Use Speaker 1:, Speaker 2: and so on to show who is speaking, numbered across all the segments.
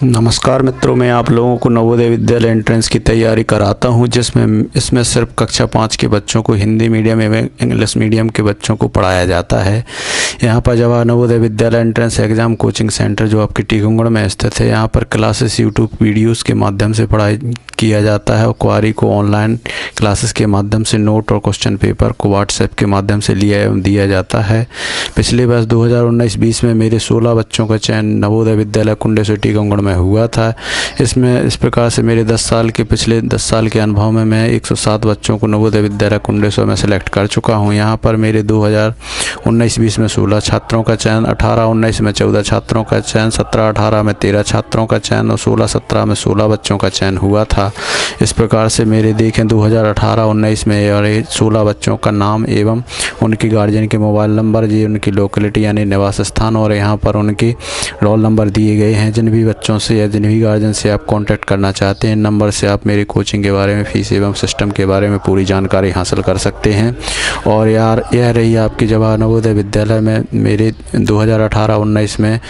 Speaker 1: नमस्कार मित्रों, मैं आप लोगों को नवोदय विद्यालय एंट्रेंस की तैयारी कराता हूं, जिसमें इसमें सिर्फ कक्षा 5 के बच्चों को हिंदी मीडियम एवं इंग्लिश मीडियम के बच्चों को पढ़ाया जाता है। यहां पर Jawahar Navodaya Vidyalaya entrance exam coaching centre जो आपके टीकमगढ़ में स्थित है, यहां पर क्लासेस यूट्यूब वीडियोज़ के माध्यम से पढ़ाई किया जाता है और क्वारी को ऑनलाइन क्लासेस के माध्यम से नोट और क्वेश्चन पेपर को व्हाट्सएप के माध्यम से लिया एवं दिया जाता है। पिछले वर्ष 2019-20 में मेरे 16 बच्चों का चयन नवोदय विद्यालय कुंडेश्वर टीकमगढ़ में हुआ था। इसमें इस प्रकार से मेरे पिछले 10 साल के अनुभव में मैं 107 बच्चों को नवोदय विद्यालय कुंडेश्वर में सेलेक्ट कर चुका हूं। यहां पर मेरे 2019-20 में 16 छात्रों का चयन, 18-19 में 14 छात्रों का चयन, 17-18 में 13 छात्रों का चयन और 16-17 में 16 बच्चों का चयन हुआ था। इस प्रकार से मेरे देखें 2018-19 में और 16 बच्चों का नाम एवं उनके गार्जियन के मोबाइल नंबर, जी उनकी लोकेलिटी यानी निवास स्थान और यहाँ पर उनके रोल नंबर दिए गए हैं। जिन भी बच्चों से या जिन भी गार्जियन से आप कांटेक्ट करना चाहते हैं, नंबर से आप मेरी कोचिंग के बारे में, फीस एवं सिस्टम के बारे में पूरी जानकारी हासिल कर सकते हैं। और यह रही आपकी जवाहर नवोदय विद्यालय में मेरे 2018-19 में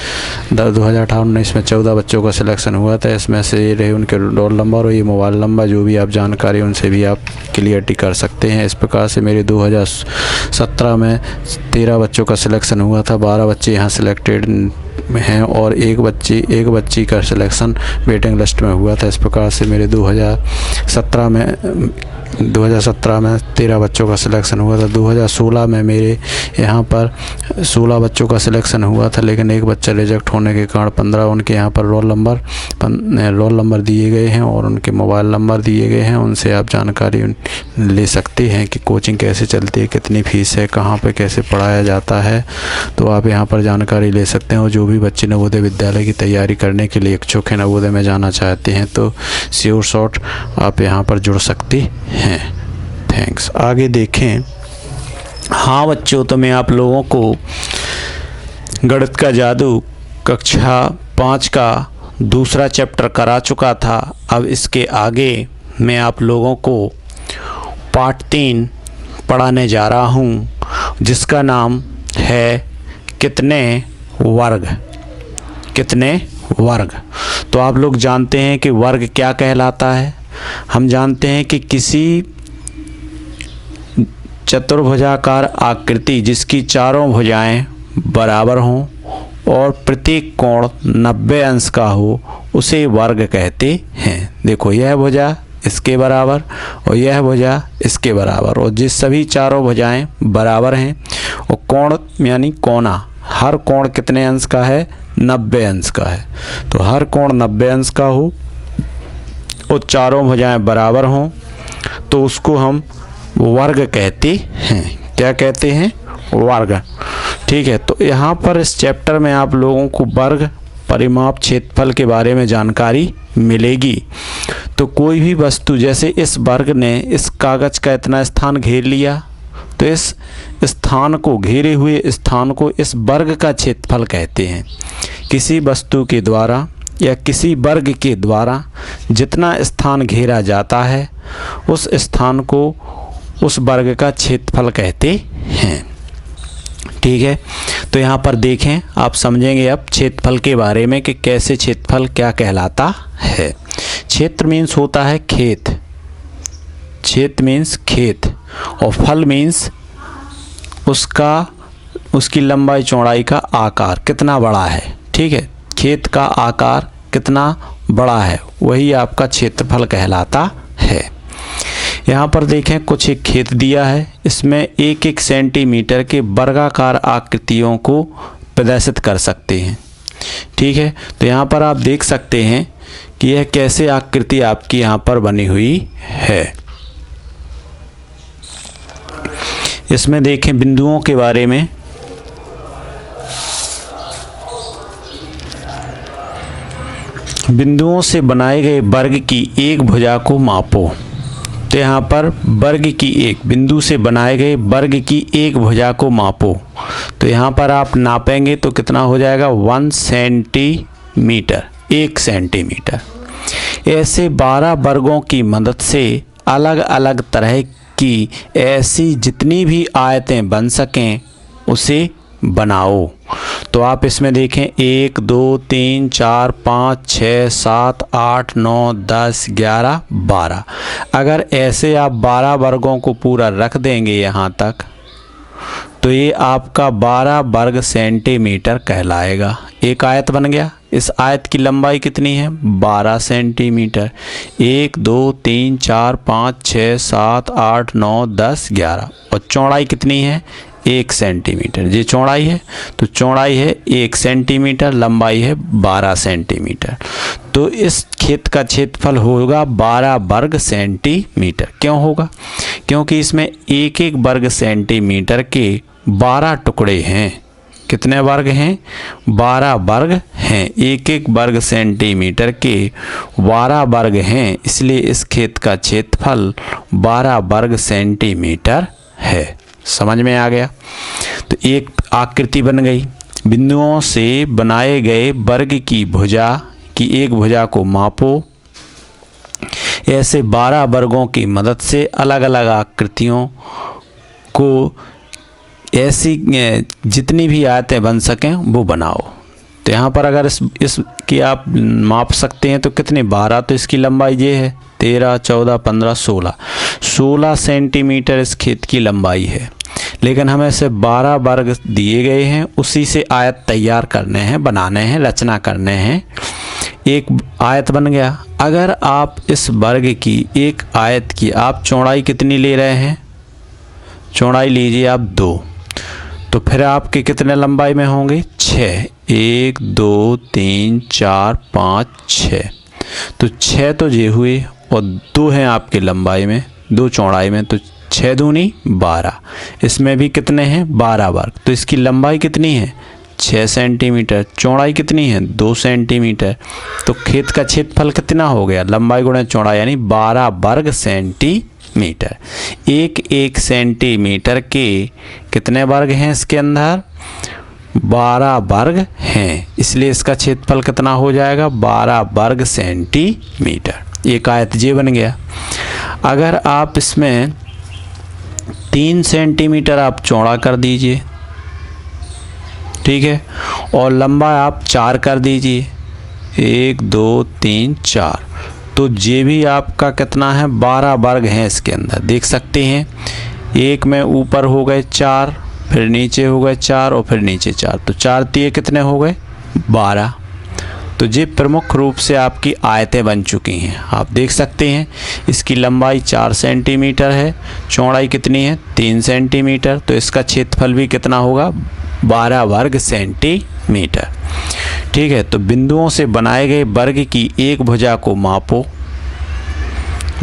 Speaker 1: 14 बच्चों का सिलेक्शन हुआ था। इसमें से ये रहे उनके रोल नंबर और ये मोबाइल नंबर, जो भी आप जानकारी उनसे भी आप क्लियरिटी कर सकते हैं। इस प्रकार से मेरे 2017 में 13 बच्चों का सिलेक्शन हुआ था, 12 बच्चे यहाँ सिलेक्टेड हैं और एक बच्ची का सिलेक्शन वेटिंग लिस्ट में हुआ था। इस प्रकार से मेरे 2017 में 13 बच्चों का सिलेक्शन हुआ था। 2016 में मेरे यहाँ पर 16 बच्चों का सिलेक्शन हुआ था, लेकिन एक बच्चा रिजेक्ट होने के कारण 15 उनके यहाँ पर रोल नंबर दिए गए हैं और उनके मोबाइल नंबर दिए गए हैं। उनसे आप जानकारी ले सकते हैं कि कोचिंग कैसे चलती है, कितनी फ़ीस है, कहाँ पे कैसे पढ़ाया जाता है, तो आप यहाँ पर जानकारी ले सकते हैं। और जो भी बच्चे नवोदय विद्यालय की तैयारी करने के लिए इच्छुक हैं, नवोदय में जाना चाहते हैं, तो श्योर शॉट आप यहाँ पर जुड़ सकते हैं। थैंक्स। आगे देखें। हाँ बच्चों, तो मैं आप लोगों को गणित का जादू कक्षा 5 का दूसरा चैप्टर करा चुका था। अब इसके आगे मैं आप लोगों को पार्ट 3 पढ़ाने जा रहा हूँ, जिसका नाम है कितने वर्ग। तो आप लोग जानते हैं कि वर्ग क्या कहलाता है। हम जानते हैं कि किसी चतुर्भुजाकार आकृति जिसकी चारों भुजाएं बराबर हों और प्रत्येक कोण 90 अंश का हो, उसे वर्ग कहते हैं। देखो, यह भुजा इसके बराबर और यह भुजा इसके बराबर, और जिस सभी चारों भुजाएं बराबर हैं और कोण यानी कोना, हर कोण कितने अंश का है? 90 अंश का है। तो हर कोण 90 अंश का हो और चारों भुजाएं बराबर हों, तो उसको हम वर्ग कहते हैं। क्या कहते हैं? वर्ग। ठीक है। तो यहाँ पर इस चैप्टर में आप लोगों को वर्ग, परिमाप, क्षेत्रफल के बारे में जानकारी मिलेगी। तो कोई भी वस्तु, जैसे इस वर्ग ने इस कागज का इतना स्थान घेर लिया, तो इस स्थान को, घेरे हुए स्थान को इस वर्ग का क्षेत्रफल कहते हैं। किसी वस्तु के द्वारा या किसी वर्ग के द्वारा जितना स्थान घेरा जाता है, उस स्थान को उस वर्ग का क्षेत्रफल कहते हैं। ठीक है। तो यहाँ पर देखें, आप समझेंगे अब क्षेत्रफल के बारे में कि कैसे क्षेत्रफल क्या कहलाता है। क्षेत्र मीन्स होता है खेत, क्षेत्र मीन्स खेत, और फल मीन्स उसकी लंबाई चौड़ाई का आकार कितना बड़ा है। ठीक है। खेत का आकार कितना बड़ा है, वही आपका क्षेत्रफल कहलाता है। यहाँ पर देखें, कुछ एक खेत दिया है, इसमें 1-1 सेंटीमीटर के वर्गाकार आकृतियों को प्रदर्शित कर सकते हैं। ठीक है। तो यहाँ पर आप देख सकते हैं कि यह कैसे आकृति आपकी यहाँ पर बनी हुई है। इसमें देखें बिंदुओं के बारे में। बिंदुओं से बनाए गए वर्ग की एक भुजा को मापो। तो यहाँ पर वर्ग की एक, बिंदु से बनाए गए वर्ग की एक भुजा को मापो। तो यहाँ पर आप नापेंगे तो कितना हो जाएगा? 1 सेंटीमीटर, 1 सेंटीमीटर। ऐसे 12 वर्गों की मदद से अलग अलग तरह की ऐसी जितनी भी आयतें बन सकें, उसे बनाओ। तो आप इसमें देखें 1 2 3 4 5 6 7 8 9 10 11 12। अगर ऐसे आप 12 वर्गों को पूरा रख देंगे यहाँ तक तो ये आपका 12 वर्ग सेंटीमीटर कहलाएगा। एक आयत बन गया। इस आयत की लंबाई कितनी है? 12 सेंटीमीटर। 1 2 3 4 5 6 7 8 9 10 11। और चौड़ाई कितनी है? 1 सेंटीमीटर। ये चौड़ाई है, तो चौड़ाई है 1 सेंटीमीटर, लंबाई है 12 सेंटीमीटर। तो इस खेत का क्षेत्रफल होगा 12 वर्ग सेंटीमीटर। क्यों होगा? क्योंकि इसमें एक एक वर्ग सेंटीमीटर के 12 टुकड़े हैं। कितने वर्ग हैं? 12 वर्ग हैं। एक एक वर्ग सेंटीमीटर के 12 वर्ग हैं, इसलिए इस खेत का क्षेत्रफल 12 वर्ग सेंटीमीटर है। समझ में आ गया? तो एक आकृति बन गई। बिंदुओं से बनाए गए वर्ग की भुजा की एक भुजा को मापो। ऐसे 12 वर्गों की मदद से अलग अलग आकृतियों को ऐसी जितनी भी आयतें बन सकें वो बनाओ। तो यहाँ पर अगर इसकी आप माप सकते हैं तो कितने? 12। तो इसकी लंबाई ये है 13 14 15 16 सेंटीमीटर इस खेत की लंबाई है। लेकिन हमें से 12 वर्ग दिए गए हैं, उसी से आयत तैयार करने हैं, बनाने हैं, रचना करने हैं। एक आयत बन गया। अगर आप इस वर्ग की एक आयत की आप चौड़ाई कितनी ले रहे हैं? चौड़ाई लीजिए आप 2। तो फिर आपके कितने लंबाई में होंगे? 6। 1 2 3 4 5 6। तो 6 तो ये हुए और 2 हैं आपकी लंबाई में, 2 चौड़ाई में, तो 6 दूनी 12। इसमें भी कितने हैं? 12 वर्ग। तो इसकी लंबाई कितनी है? 6 सेंटीमीटर। चौड़ाई कितनी है? 2 सेंटीमीटर। तो खेत का क्षेत्रफल कितना हो गया? लंबाई गुणा चौड़ाई, यानी 12 वर्ग सेंटीमीटर। एक एक सेंटीमीटर के कितने वर्ग हैं इसके अंदर? 12 वर्ग हैं, इसलिए इसका क्षेत्रफल कितना हो जाएगा? 12 वर्ग सेंटीमीटर। एक आयत ये बन गया। अगर आप इसमें 3 सेंटीमीटर आप चौड़ा कर दीजिए, ठीक है, और लंबा आप 4 कर दीजिए, 1 2 3 4, तो ये भी आपका कितना है? 12 वर्ग हैं इसके अंदर। देख सकते हैं, एक में ऊपर हो गए 4, फिर नीचे हो गए 4 और फिर नीचे 4, तो 4 तिये कितने हो गए? 12। तो ये प्रमुख रूप से आपकी आयतें बन चुकी हैं। आप देख सकते हैं इसकी लंबाई 4 सेंटीमीटर है, चौड़ाई कितनी है? 3 सेंटीमीटर। तो इसका क्षेत्रफल भी कितना होगा? 12 वर्ग सेंटीमीटर। ठीक है, तो बिंदुओं से बनाए गए वर्ग की एक भुजा को मापो।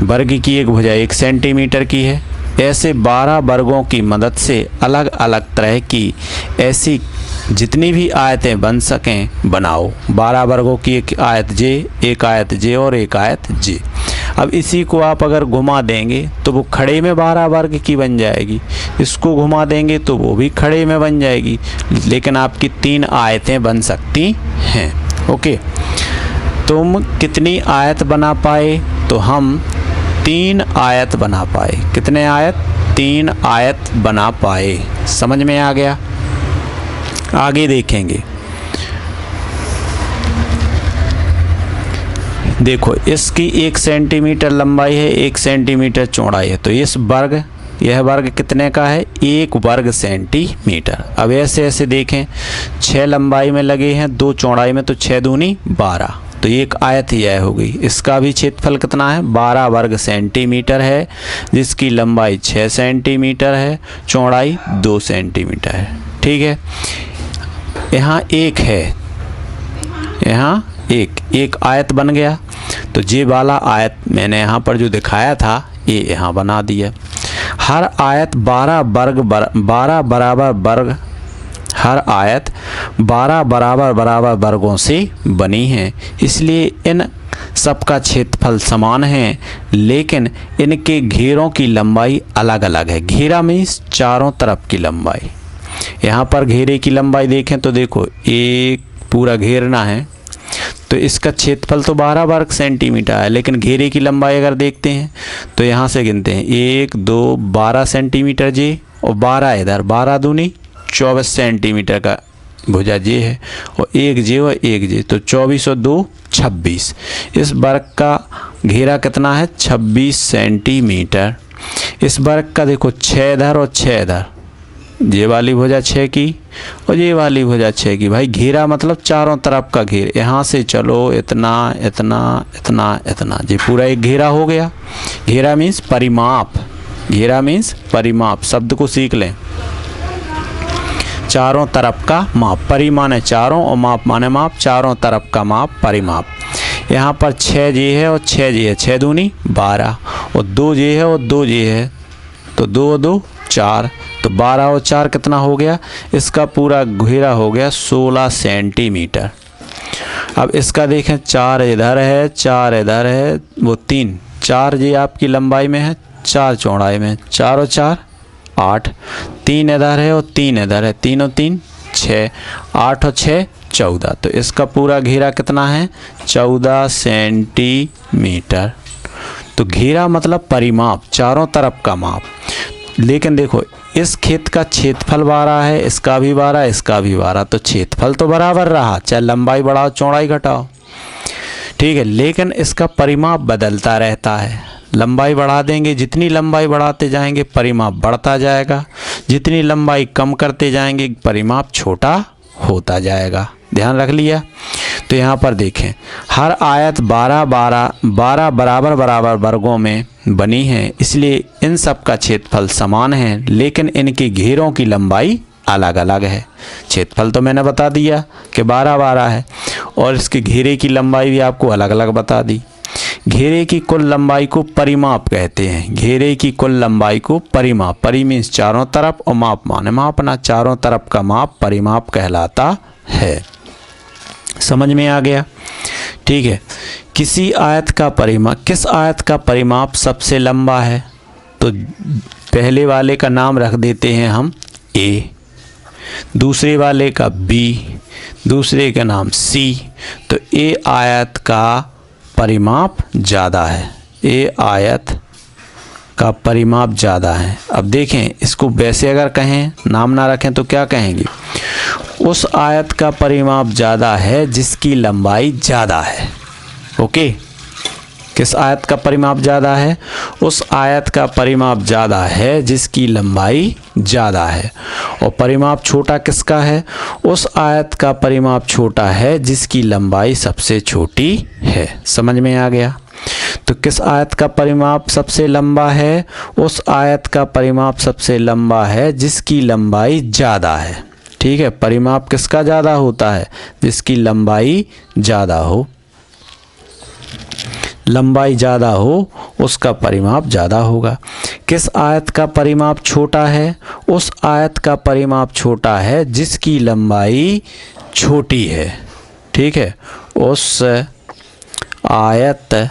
Speaker 1: वर्ग की एक भुजा 1 सेंटीमीटर की है। ऐसे 12 वर्गों की मदद से अलग अलग तरह की ऐसी जितनी भी आयतें बन सकें बनाओ। 12 वर्गों की एक आयत जे, एक आयत जे और एक आयत जे। अब इसी को आप अगर घुमा देंगे तो वो खड़े में 12 वर्ग की बन जाएगी, इसको घुमा देंगे तो वो भी खड़े में बन जाएगी, लेकिन आपकी 3 आयतें बन सकती हैं। ओके, तुम कितनी आयत बना पाए? तो हम 3 आयत बना पाए। कितने आयत? 3 आयत बना पाए। समझ में आ गया? आगे देखेंगे। देखो, इसकी 1 सेंटीमीटर लंबाई है, 1 सेंटीमीटर चौड़ाई है, तो इस वर्ग, यह वर्ग कितने का है? 1 वर्ग सेंटीमीटर। अब ऐसे ऐसे देखें, 6 लंबाई में लगे हैं, 2 चौड़ाई में, तो 6 दूनी 12, तो एक आयत ही यह हो गई। इसका भी क्षेत्रफल कितना है? 12 वर्ग सेंटीमीटर है, जिसकी लंबाई 6 सेंटीमीटर है, चौड़ाई 2 सेंटीमीटर है। ठीक है, यहाँ एक है, यहाँ एक आयत बन गया। तो ये वाला आयत मैंने यहाँ पर जो दिखाया था ये यहाँ बना दिया। हर आयत 12 बराबर वर्ग, हर आयत 12 बराबर वर्गों से बनी है, इसलिए इन सबका क्षेत्रफल समान है, लेकिन इनके घेरों की लंबाई अलग अलग है। घेरा मीन्स चारों तरफ की लंबाई। यहाँ पर घेरे की लंबाई देखें तो देखो, एक पूरा घेरना है तो इसका क्षेत्रफल तो 12 वर्ग सेंटीमीटर है, लेकिन घेरे की लंबाई अगर देखते हैं तो यहाँ से गिनते हैं 1 2 12 सेंटीमीटर जी, और 12 इधर, 12 दूनी 24 सेंटीमीटर का भुजा ये है और एक जे और एक जे, तो 24 और 2 26। इस वर्ग का घेरा कितना है 26 सेंटीमीटर। इस वर्ग का देखो 6 इधर और 6 इधर, ये वाली भुजा 6 की और ये वाली भुजा 6 की। भाई घेरा मतलब चारों तरफ का घेर, यहाँ से चलो इतना इतना इतना इतना, ये पूरा एक घेरा हो गया। घेरा मीन्स परिमाप, घेरा मीन्स परिमाप, शब्द को सीख लें। चारों तरफ का माप, परि माने चारों और माप माने माप, चारों तरफ का माप परिमाप। यहाँ पर 6 जे है और 6 जे है, 6 दूनी 12 और 2 जे है और 2 जे है, तो 2 और 2 4, तो 12 और 4 कितना हो गया, इसका पूरा घेरा हो गया 16 सेंटीमीटर। अब इसका देखें 4 इधर है 4 इधर है, वो 3, 4 जे आपकी लंबाई में है 4 चौड़ाई में, 4 और 4 8, 3 इधर है और 3 इधर है, 3 और 3 6, 8 और 6 14, तो इसका पूरा घेरा कितना है 14 सेंटीमीटर। तो घेरा मतलब परिमाप, चारों तरफ का माप। लेकिन देखो इस खेत का क्षेत्रफल 12 है, इसका भी 12, इसका भी 12, तो क्षेत्रफल तो बराबर रहा, चाहे लंबाई बढ़ाओ चौड़ाई घटाओ, ठीक है। लेकिन इसका परिमाप बदलता रहता है, लंबाई बढ़ा देंगे, जितनी लंबाई बढ़ाते जाएंगे परिमाप बढ़ता जाएगा, जितनी लंबाई कम करते जाएंगे परिमाप छोटा होता जाएगा। ध्यान रख लिया। तो यहाँ पर देखें हर आयत 12 बराबर बराबर वर्गों में बनी है, इसलिए इन सब का क्षेत्रफल समान है, लेकिन इनके घेरों की लंबाई अलग अलग है। क्षेत्रफल तो मैंने बता दिया कि 12 है और इसके घेरे की लंबाई भी आपको अलग अलग बता दी। घेरे की कुल लंबाई को परिमाप कहते हैं, घेरे की कुल लंबाई को परिमाप, परि मीन्स चारों तरफ और माप माने मापना, चारों तरफ का माप परिमाप कहलाता है। समझ में आ गया, ठीक है। किसी आयत का परिमाप, किस आयत का परिमाप सबसे लंबा है, तो पहले वाले का नाम रख देते हैं हम ए, दूसरे वाले का बी, दूसरे का नाम सी, तो ए आयत का परिमाप ज़्यादा है, ए आयत का परिमाप ज़्यादा है। अब देखें इसको वैसे अगर कहें, नाम ना रखें तो क्या कहेंगे, उस आयत का परिमाप ज़्यादा है जिसकी लंबाई ज़्यादा है। ओके, किस आयत का परिमाप ज़्यादा है, उस आयत का परिमाप ज़्यादा है जिसकी लंबाई ज़्यादा है। और परिमाप छोटा किसका है, उस आयत का परिमाप छोटा है जिसकी लंबाई सबसे छोटी है। समझ में आ गया। तो किस आयत का परिमाप सबसे लंबा है, उस आयत का परिमाप सबसे लंबा है जिसकी लंबाई ज़्यादा है। ठीक है, परिमाप किसका ज़्यादा होता है, जिसकी लंबाई ज़्यादा हो, लंबाई ज़्यादा हो उसका परिमाप ज़्यादा होगा। किस आयत का परिमाप छोटा है, उस आयत का परिमाप छोटा है जिसकी लंबाई छोटी है। ठीक है, उस आयत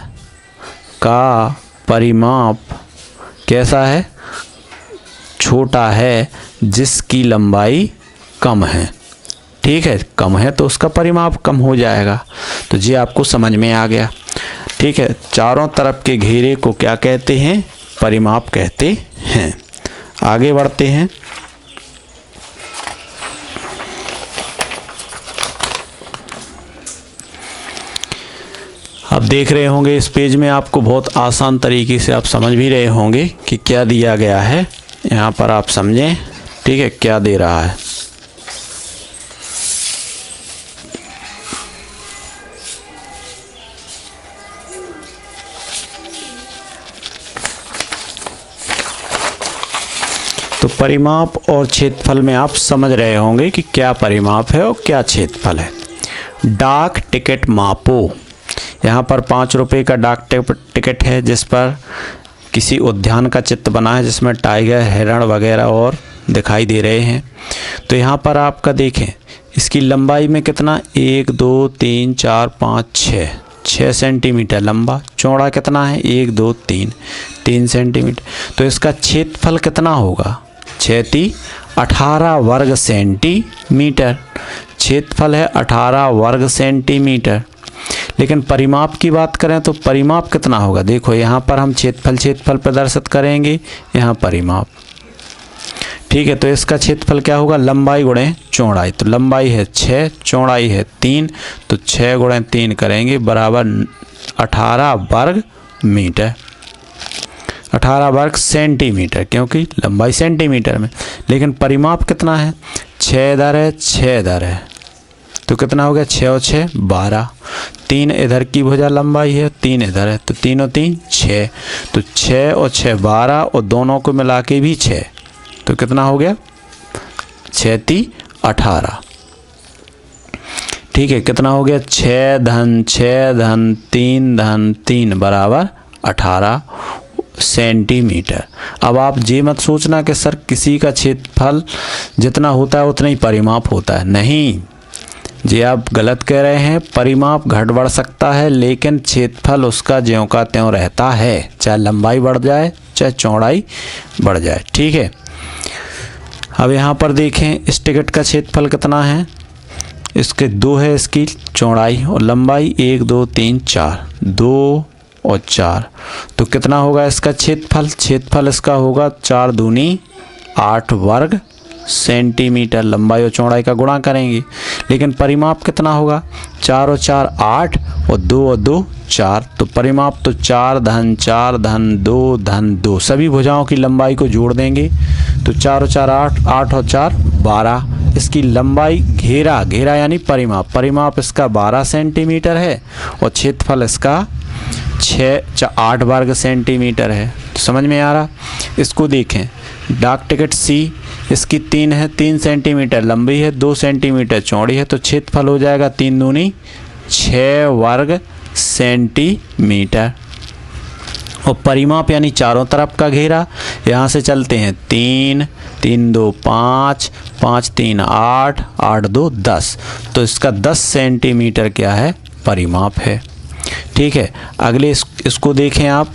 Speaker 1: का परिमाप कैसा है, छोटा है जिसकी लंबाई कम है। ठीक है, कम है तो उसका परिमाप कम हो जाएगा। तो ये आपको समझ में आ गया। ठीक है, चारों तरफ के घेरे को क्या कहते हैं, परिमाप कहते हैं। आगे बढ़ते हैं। अब देख रहे होंगे इस पेज में आपको बहुत आसान तरीके से आप समझ भी रहे होंगे कि क्या दिया गया है। यहाँ पर आप समझें, ठीक है, क्या दे रहा है। तो परिमाप और क्षेत्रफल में आप समझ रहे होंगे कि क्या परिमाप है और क्या क्षेत्रफल है। डाक टिकट मापो। यहाँ पर 5 रुपये का डाक टिकट है जिस पर किसी उद्यान का चित्र बना है जिसमें टाइगर, हिरण वगैरह और दिखाई दे रहे हैं। तो यहाँ पर आपका देखें इसकी लंबाई में कितना, 1 2 3 4 5 6 सेंटीमीटर लंबा, चौड़ा कितना है 1 2 3 सेंटीमीटर। तो इसका क्षेत्रफल कितना होगा, 6 18 वर्ग सेंटीमीटर। क्षेत्रफल है 18 वर्ग सेंटीमीटर। लेकिन परिमाप की बात करें तो परिमाप कितना होगा, देखो यहाँ पर हम क्षेत्रफल प्रदर्शित करेंगे, यहाँ परिमाप। ठीक है, तो इसका क्षेत्रफल क्या होगा, लंबाई गुणे चौड़ाई। तो लंबाई है 6, चौड़ाई है 3, तो 6 गुणे 3 करेंगे बराबर 18 वर्ग मीटर, 18 वर्ग सेंटीमीटर, क्योंकि लंबाई सेंटीमीटर में। लेकिन परिमाप कितना है, 6 इधर है 6 इधर है, तो कितना हो गया, 6 और 6 12। 3 इधर की भुजा लंबाई है, 3 इधर है, तो 3 और 3 6, तो 6 और 6 12, और दोनों को मिला के भी 6, तो कितना हो गया, 6 3 18। ठीक है, कितना हो गया, 6 धन 6 धन 3 धन 3 बराबर 18 सेंटीमीटर। अब आप ये मत सोचना कि सर किसी का क्षेत्रफल जितना होता है उतना ही परिमाप होता है, नहीं, जी आप गलत कह रहे हैं। परिमाप घट बढ़ सकता है, लेकिन क्षेत्रफल उसका ज्यों का त्यों रहता है, चाहे लंबाई बढ़ जाए चाहे चौड़ाई बढ़ जाए। ठीक है, अब यहाँ पर देखें इस टिकट का क्षेत्रफल कितना है, इसके 2 है इसकी चौड़ाई, और लंबाई 1 2 3 4, 2 और 4, तो कितना होगा इसका क्षेत्रफल, क्षेत्रफल इसका होगा 4 दूनी 8 वर्ग सेंटीमीटर। लंबाई और चौड़ाई का गुणा करेंगे, लेकिन परिमाप कितना होगा, 4 और 4 8, और 2 और 2 4, तो परिमाप तो 4 धन 4 धन 2 धन 2, सभी भुजाओं की लंबाई को जोड़ देंगे, तो 4 और 4 8, 8 और 4 12। इसकी लंबाई घेरा, घेरा यानी परिमाप, परिमाप इसका 12 सेंटीमीटर है, और क्षेत्रफल इसका 8 वर्ग सेंटीमीटर है। तो समझ में आ रहा। इसको देखें, डाक टिकट सी, इसकी 3 है, 3 सेंटीमीटर लंबी है, 2 सेंटीमीटर चौड़ी है, तो क्षेत्रफल हो जाएगा 3 दूनी 6 वर्ग सेंटीमीटर। और परिमाप यानी चारों तरफ का घेरा, यहाँ से चलते हैं 3 3 2 5 5 3 8 8 2 10, तो इसका 10 सेंटीमीटर क्या है, परिमाप है। ठीक है, अगले इसको देखें आप,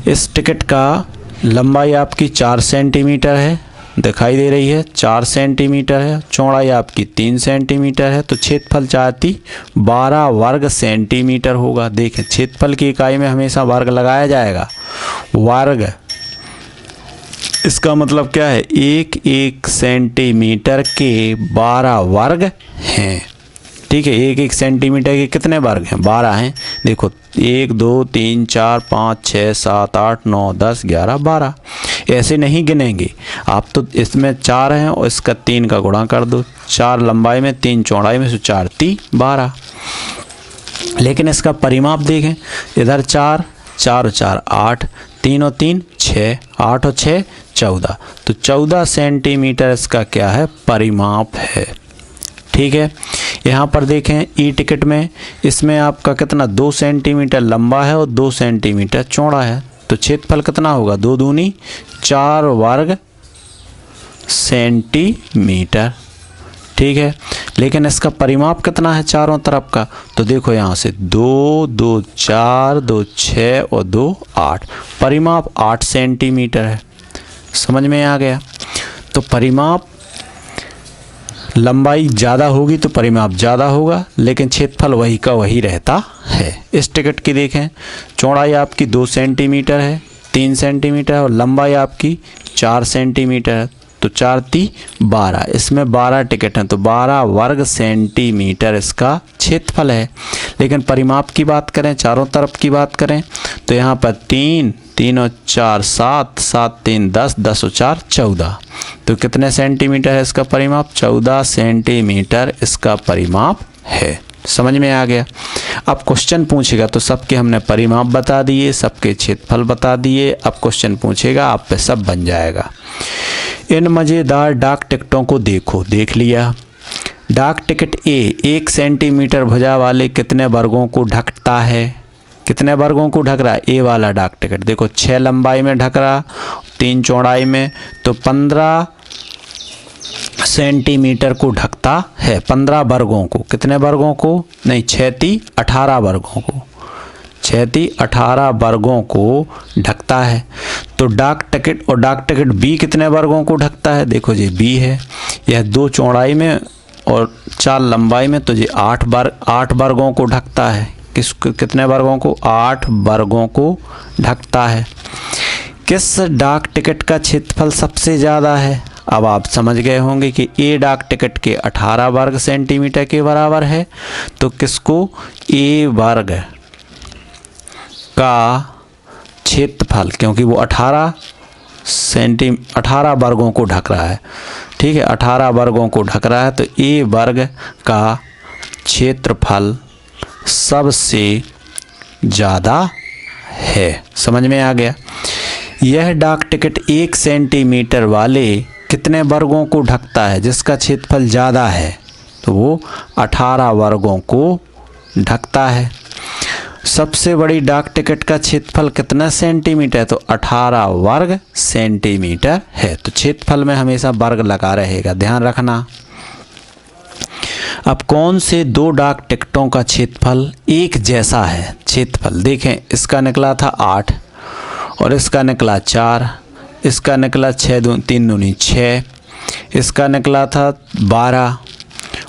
Speaker 1: इस टिकट का लंबाई आपकी 4 सेंटीमीटर है, दिखाई दे रही है 4 सेंटीमीटर है, चौड़ाई आपकी 3 सेंटीमीटर है, तो क्षेत्रफल चाहती 12 वर्ग सेंटीमीटर होगा। देखें, क्षेत्रफल की इकाई में हमेशा वर्ग लगाया जाएगा, वर्ग, इसका मतलब क्या है, 1 सेंटीमीटर के 12 वर्ग हैं। ठीक है, 1 सेंटीमीटर के कितने वर्ग हैं, 12 हैं। देखो 1 2 3 4 5 6 7 8 9 10 11 12, ऐसे नहीं गिनेंगे आप, तो इसमें 4 हैं और इसका 3 का गुणा कर दो, 4 लंबाई में 3 चौड़ाई में, से 4 3 12। लेकिन इसका परिमाप देखें, इधर 4 4 और 4 8, 3 और 3 6, 8 और 6 14, तो 14 सेंटीमीटर इसका क्या है, परिमाप है। ठीक है, यहाँ पर देखें ई टिकट में, इसमें आपका कितना 2 सेंटीमीटर लंबा है और 2 सेंटीमीटर चौड़ा है, तो क्षेत्रफल कितना होगा, 2 दूनी 4 वर्ग सेंटीमीटर। ठीक है, लेकिन इसका परिमाप कितना है चारों तरफ का, तो देखो यहाँ से 2 2 4 2 6 और 2 8, परिमाप 8 सेंटीमीटर है। समझ में आ गया। तो परिमाप लंबाई ज़्यादा होगी तो परिमाप ज़्यादा होगा, लेकिन क्षेत्रफल वही का वही रहता है। इस टिकट की देखें, चौड़ाई आपकी 2 सेंटीमीटर है, 3 सेंटीमीटर है, और लंबाई आपकी 4 सेंटीमीटर है, तो 4 3 12, इसमें 12 टिकट हैं, तो 12 वर्ग सेंटीमीटर इसका क्षेत्रफल है। लेकिन परिमाप की बात करें, चारों तरफ की बात करें, तो यहाँ पर 3 3 और 4 7 7 3 10 10 और 4 14, तो कितने सेंटीमीटर है इसका परिमाप, 14 सेंटीमीटर इसका परिमाप है। समझ में आ गया। अब क्वेश्चन पूछेगा तो सबके हमने परिमाप बता दिए, सबके क्षेत्रफल बता दिए, अब क्वेश्चन पूछेगा आप पे सब बन जाएगा। इन मज़ेदार डाक टिकटों को देखो, देख लिया। डाक टिकट ए 1 सेंटीमीटर भुजा वाले कितने वर्गों को ढकता है, कितने वर्गों को ढक रहा है, ए वाला डाक टिकट देखो 6 लंबाई में ढक रहा, 3 चौड़ाई में, तो 15 सेंटीमीटर को ढकता है, 15 वर्गों को, कितने वर्गों को, नहीं 6 3 18 वर्गों को, 6 3 18 वर्गों को ढकता है। तो डाक टिकट और डाक टिकट बी कितने वर्गों को ढकता है, देखो जी बी है, यह 2 चौड़ाई में और 4 लंबाई में, तो जी 8 वर्गों को ढकता है। कितने वर्गों को, 8 वर्गों को ढकता है। किस डाक टिकट का क्षेत्रफल सबसे ज़्यादा है, अब आप समझ गए होंगे कि ए डाक टिकट के 18 वर्ग सेंटीमीटर के बराबर है, तो किसको ए वर्ग का क्षेत्रफल, क्योंकि वो 18 वर्गों को ढक रहा है, ठीक है, 18 वर्गों को ढक रहा है, तो ए वर्ग का क्षेत्रफल सबसे ज़्यादा है। समझ में आ गया। यह डाक टिकट 1 सेंटीमीटर वाले कितने वर्गों को ढकता है, जिसका क्षेत्रफल ज़्यादा है, तो वो 18 वर्गों को ढकता है। सबसे बड़ी डाक टिकट का क्षेत्रफल कितना सेंटीमीटर, तो 18 वर्ग सेंटीमीटर है। तो क्षेत्रफल में हमेशा वर्ग लगा रहेगा, ध्यान रखना। अब कौन से दो डाक टिकटों का क्षेत्रफल एक जैसा है। क्षेत्रफल देखें, इसका निकला था 8 और इसका निकला 4, इसका निकला 6 3 दूनी 6, इसका निकला था 12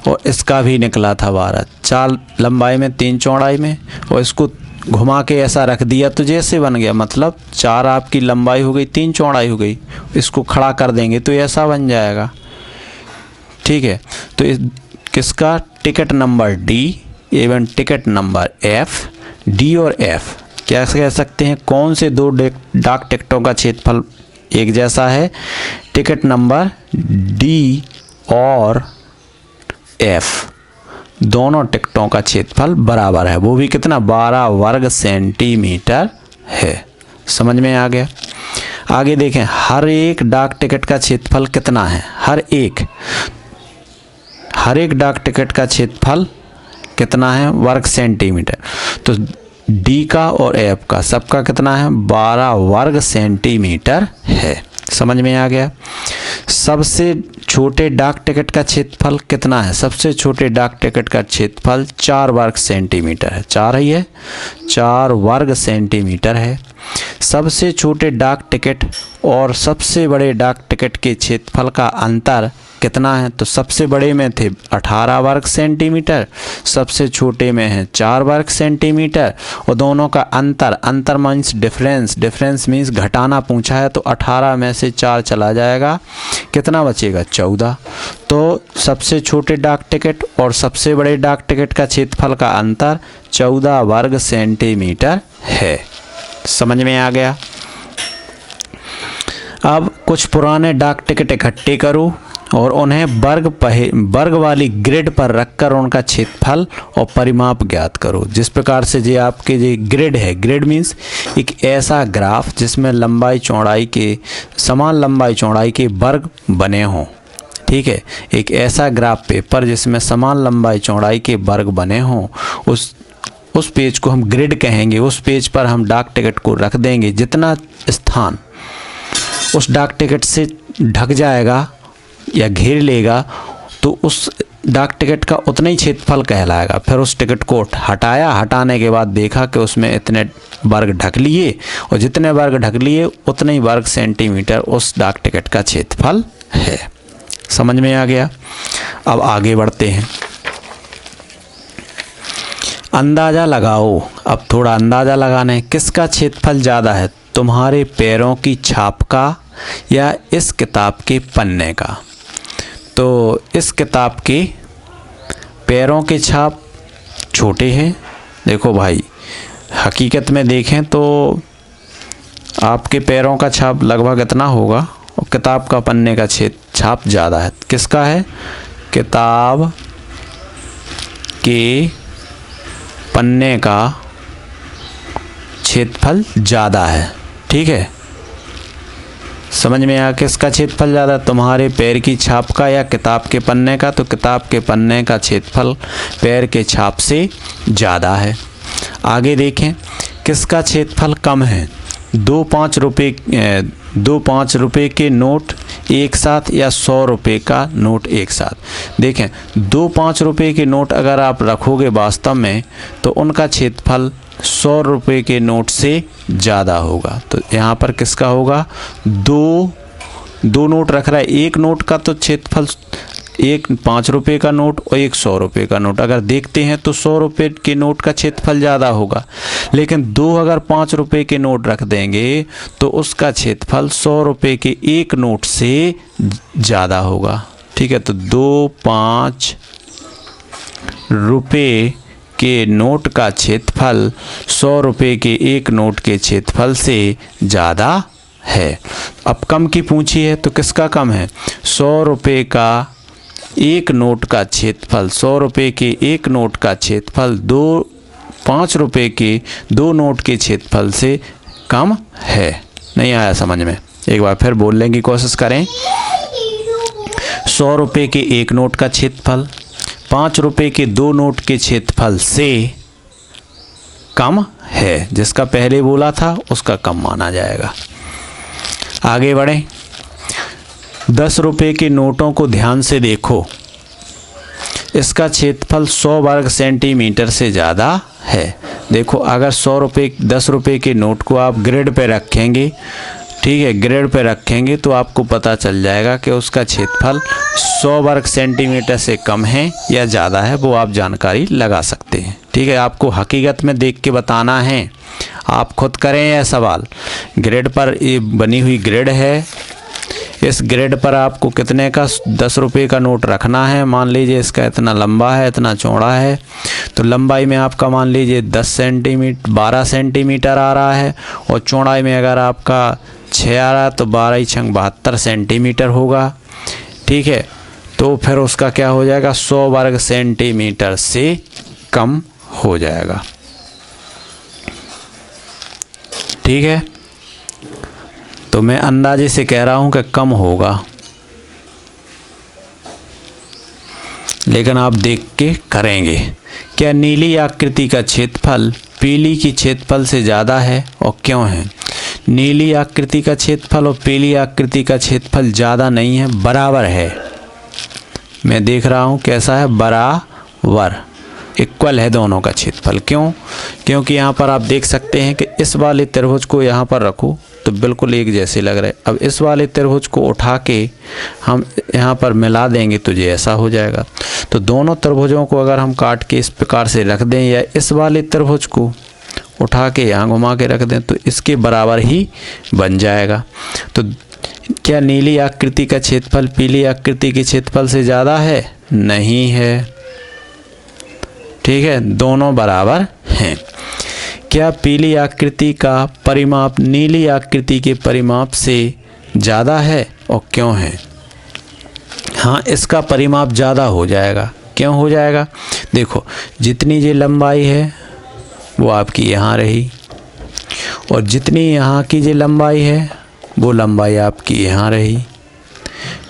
Speaker 1: और इसका भी निकला था 12। 4 लंबाई में 3 चौड़ाई में, और इसको घुमा के ऐसा रख दिया तो जैसे बन गया, मतलब 4 आपकी लंबाई हो गई, 3 चौड़ाई हो गई। इसको खड़ा कर देंगे तो ऐसा बन जाएगा, ठीक है। तो किसका टिकट नंबर डी एवं टिकट नंबर एफ, डी और एफ क्या कह सकते हैं, कौन से दो डाक टिकटों का क्षेत्रफल एक जैसा है। टिकट नंबर डी और एफ दोनों टिकटों का क्षेत्रफल बराबर है, वो भी कितना, 12 वर्ग सेंटीमीटर है। समझ में आ गया। आगे देखें, हर एक डाक टिकट का क्षेत्रफल कितना है। हर एक डाक टिकट का क्षेत्रफल कितना है, वर्ग सेंटीमीटर। तो डी का और एफ का सबका कितना है, 12 वर्ग सेंटीमीटर है। समझ में आ गया। सबसे छोटे डाक टिकट का क्षेत्रफल कितना है। सबसे छोटे डाक टिकट का क्षेत्रफल 4 वर्ग सेंटीमीटर है। 4 ही है, 4 वर्ग सेंटीमीटर है। सबसे छोटे डाक टिकट और सबसे बड़े डाक टिकट के क्षेत्रफल का अंतर कितना है, तो सबसे बड़े में थे 18 वर्ग सेंटीमीटर, सबसे छोटे में है 4 वर्ग सेंटीमीटर, और दोनों का अंतर मीन्स डिफरेंस मीन्स घटाना पूछा है, तो 18 में से 4 चला जाएगा, कितना बचेगा, 14। तो सबसे छोटे डाक टिकट और सबसे बड़े डाक टिकट का क्षेत्रफल का अंतर 14 वर्ग सेंटीमीटर है। समझ में आ गया। अब कुछ पुराने डाक टिकट इकट्ठे करो और उन्हें वर्ग वाली ग्रिड पर रखकर उनका क्षेत्रफल और परिमाप ज्ञात करो। जिस प्रकार से ये आपके ये ग्रिड है, ग्रिड मीन्स एक ऐसा ग्राफ जिसमें लंबाई चौड़ाई के समान लंबाई चौड़ाई के वर्ग बने हों, ठीक है। एक ऐसा ग्राफ पेपर जिसमें समान लंबाई चौड़ाई के वर्ग बने हों, उस पेज को हम ग्रिड कहेंगे। उस पेज पर हम डाक टिकट को रख देंगे, जितना स्थान उस डाक टिकट से ढक जाएगा या घेर लेगा, तो उस डाक टिकट का उतना ही क्षेत्रफल कहलाएगा। फिर उस टिकट को हटाने के बाद देखा कि उसमें इतने वर्ग ढक लिए, और जितने वर्ग ढक लिए उतने ही वर्ग सेंटीमीटर उस डाक टिकट का क्षेत्रफल है। समझ में आ गया। अब आगे बढ़ते हैं। अंदाज़ा लगाओ। अब थोड़ा अंदाज़ा लगाना है, किसका क्षेत्रफल ज़्यादा है, तुम्हारे पैरों की छाप का या इस किताब के पन्ने का। तो इस किताब के पैरों के छाप छोटे हैं। देखो भाई, हकीकत में देखें तो आपके पैरों का छाप लगभग इतना होगा और किताब का पन्ने का छाप ज़्यादा है। किसका है, किताब के पन्ने का क्षेत्रफल ज़्यादा है, ठीक है। समझ में आया किसका क्षेत्रफल ज़्यादा, तुम्हारे पैर की छाप का या किताब के पन्ने का। तो किताब के पन्ने का क्षेत्रफल पैर के छाप से ज़्यादा है। आगे देखें, किसका क्षेत्रफल कम है, 2-5 रुपये के नोट एक साथ या 100 रुपये का नोट एक साथ। देखें, 2-5 रुपये के नोट अगर आप रखोगे वास्तव में, तो उनका क्षेत्रफल 100 रुपये के नोट से ज़्यादा होगा। तो यहाँ पर किसका होगा, दो नोट रख रहा है, एक नोट का तो क्षेत्रफल एक 5 रुपये का नोट और एक 100 रुपये का नोट अगर देखते हैं तो 100 रुपये के नोट का क्षेत्रफल ज़्यादा होगा, लेकिन दो अगर 5 रुपये के नोट रख देंगे तो उसका क्षेत्रफल 100 रुपये के एक नोट से ज़्यादा होगा। ठीक है, तो 2 5 रुपये के नोट का क्षेत्रफल 100 रुपये के एक नोट के क्षेत्रफल से ज़्यादा है। अब कम की पूछी है तो किसका कम है? 100 रुपये का एक नोट का क्षेत्रफल, 100 रुपये के एक नोट का क्षेत्रफल 5 रुपये के दो नोट के क्षेत्रफल से कम है। नहीं आया समझ में? एक बार फिर बोलने की कोशिश करें। 100 रुपये के एक नोट का क्षेत्रफल 5 रुपये के दो नोट के क्षेत्रफल से कम है। जिसका पहले बोला था उसका कम माना जाएगा। आगे बढ़ें। 10 रुपये के नोटों को ध्यान से देखो। इसका क्षेत्रफल 100 वर्ग सेंटीमीटर से ज़्यादा है। देखो, अगर 10 रुपये के नोट को आप ग्रिड पे रखेंगे, ठीक है, ग्रिड पे रखेंगे तो आपको पता चल जाएगा कि उसका क्षेत्रफल 100 वर्ग सेंटीमीटर से कम है या ज़्यादा है, वो आप जानकारी लगा सकते हैं। ठीक है, आपको हकीकत में देख के बताना है, आप खुद करें यह सवाल। ग्रिड पर ये बनी हुई ग्रिड है, इस ग्रिड पर आपको कितने का 10 रुपये का नोट रखना है। मान लीजिए इसका इतना लंबा है, इतना चौड़ा है, तो लंबाई में आपका मान लीजिए 12 सेंटीमीटर आ रहा है और चौड़ाई में अगर आपका 6 आ रहा है तो 12 × 72 सेंटीमीटर होगा। ठीक है, तो फिर उसका क्या हो जाएगा? 100 वर्ग सेंटीमीटर से कम हो जाएगा। ठीक है, तो मैं अंदाजे से कह रहा हूं कि कम होगा, लेकिन आप देख के करेंगे। क्या नीली आकृति का क्षेत्रफल पीली की क्षेत्रफल से ज़्यादा है और क्यों है? नीली आकृति का क्षेत्रफल और पीली आकृति का क्षेत्रफल ज़्यादा नहीं है, बराबर है। मैं देख रहा हूँ कैसा है, बराबर, इक्वल है दोनों का क्षेत्रफल। क्यों? क्योंकि यहाँ पर आप देख सकते हैं कि इस वाले त्रिभुज को यहाँ पर रखो तो बिल्कुल एक जैसे लग रहे। अब इस वाले त्रिभुज को उठा के हम यहाँ पर मिला देंगे तो ये ऐसा हो जाएगा। तो दोनों त्रिभुजों को अगर हम काट के इस प्रकार से रख दें या इस वाले त्रिभुज को उठा के यहाँ घुमा के रख दें तो इसके बराबर ही बन जाएगा। तो क्या नीली आकृति का क्षेत्रफल पीली आकृति के क्षेत्रफल से ज़्यादा है? नहीं है। ठीक है, दोनों बराबर हैं। क्या पीली आकृति का परिमाप नीली आकृति के परिमाप से ज़्यादा है और क्यों है? हाँ, इसका परिमाप ज़्यादा हो जाएगा। क्यों हो जाएगा? देखो, जितनी ये लंबाई है वो आपकी यहाँ रही और जितनी यहाँ की ये लंबाई है वो लंबाई आपकी यहाँ रही।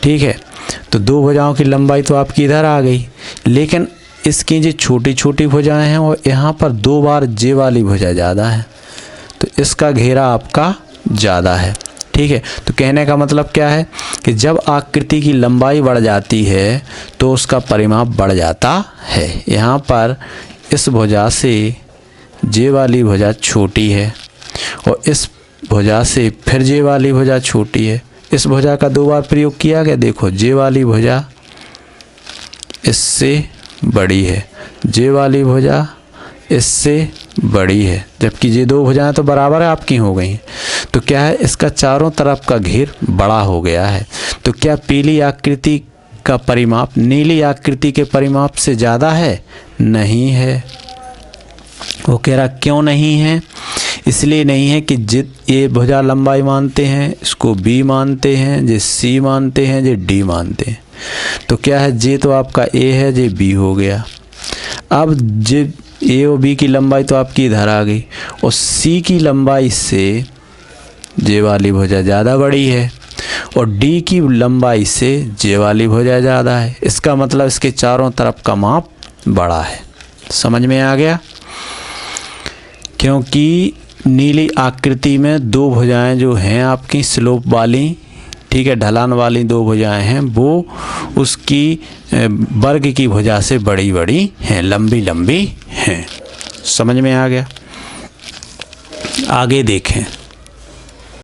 Speaker 1: ठीक है, तो दो भुजाओं की लंबाई तो आपकी इधर आ गई, लेकिन इसकी जो छोटी छोटी भुजाएं हैं वो यहाँ पर 2 बार जे वाली भुजा ज़्यादा है, तो इसका घेरा आपका ज़्यादा है। ठीक है, तो कहने का मतलब क्या है कि जब आकृति की लंबाई बढ़ जाती है तो उसका परिमाप बढ़ जाता है। यहाँ पर इस भुजा से जे वाली भुजा छोटी है और इस भुजा से फिर जे वाली भुजा छोटी है। इस भुजा का 2 बार प्रयोग किया गया। देखो, जे वाली भुजा इससे बड़ी है, जे वाली भुजा इससे बड़ी है, जबकि ये 2 भुजाएं तो बराबर है आपकी हो गई हैं। तो क्या है, इसका चारों तरफ का घेर बड़ा हो गया है। तो क्या पीली आकृति का परिमाप नीली आकृति के परिमाप से ज़्यादा है? नहीं है। वो कह रहा क्यों नहीं है? इसलिए नहीं है कि ये भुजा लंबाई मानते हैं, इसको बी मानते हैं, ये सी मानते हैं, ये डी मानते हैं। तो क्या है, जे तो आपका ए है, जे बी हो गया। अब जे ए और बी की लंबाई तो आपकी इधर आ गई और सी की लंबाई से जे वाली भुजा ज़्यादा बड़ी है और डी की लंबाई से जे वाली भुजा ज़्यादा है। इसका मतलब इसके चारों तरफ का माप बड़ा है। समझ में आ गया? क्योंकि नीली आकृति में 2 भुजाएं जो हैं आपकी स्लोप वाली, ठीक है, ढलान वाली 2 भुजाएं हैं, वो उसकी वर्ग की भुजा से बड़ी बड़ी हैं, लंबी लंबी हैं। समझ में आ गया? आगे देखें।